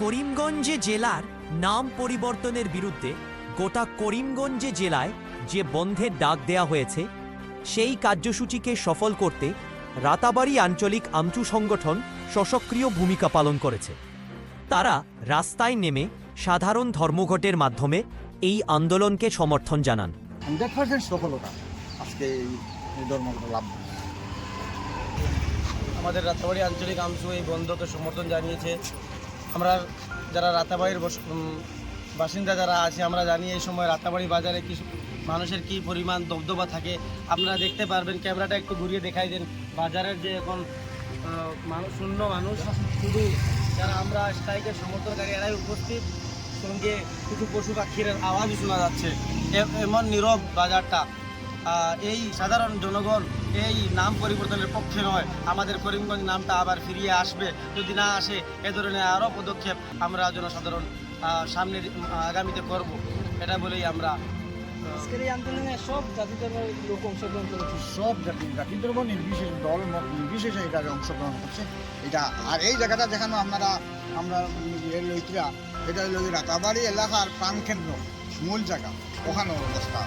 করিমগঞ্জ জেলার নাম পরিবর্তনের বিরুদ্ধে গোটা করিমগঞ্জ জেলায় যে বন্ধের ডাক দেয়া হয়েছে সেই কার্যসূচিকে সফল করতে রাতাবাড়ী আঞ্চলিক আমচু সংগঠন সক্রিয় ভূমিকা পালন করেছে। তারা রাস্তায় নেমে সাধারণ ধর্মঘটের মাধ্যমে এই আন্দোলনকে সমর্থন জানান। 100% সফলতা আজকে এই ধর্মঘট লাভ। আমাদের রাতাবাড়ী আঞ্চলিক আমচু এই বন্ধকে সমর্থন জানিয়েছে। আমরা যারা রাতাবাড়ির বাসিন্দা যারা আছে আমরা জানি এই সময় রাতাবাড়ি বাজারে কি মানুষের কি পরিমাণ দবদবা থাকে। আপনারা দেখতে পারবেন, ক্যামেরাটা একটু ঘুরিয়ে দেখাই দেন। বাজারের যে এখন মানুষ শূন্য, মানুষ শুধু যারা আমরা স্ট্রাইকের সমর্থনকারী এরাই উপস্থিত, সঙ্গে কিছু পশু পাখির আওয়াজও শোনা যাচ্ছে। এমন নীরব বাজারটা। এই সাধারণ জনগণ এই নাম পরিবর্তনের পক্ষে নয়। আমাদের করিমগঞ্জ নামটা আবার ফিরিয়ে আসবে। যদি না আসে এ ধরনের আরও পদক্ষেপ আমরা জনসাধারণ সামনে আগামীতে করব, এটা বলেই আমরা আজকের এই আন্দোলনে সব জাতি ধর্মের লোক অংশগ্রহণ করেছে। সব জাতি ধর্ম নির্বিশেষ, দল মত নির্বিশেষে এটা অংশগ্রহণ করছে। এটা আর এই জায়গাটা যেখানে আমরা লইতরা, এটা হলো রাতাবাড়ি এলাকার প্রাণকেন্দ্র, মূল জায়গা, ওখানে অবস্থা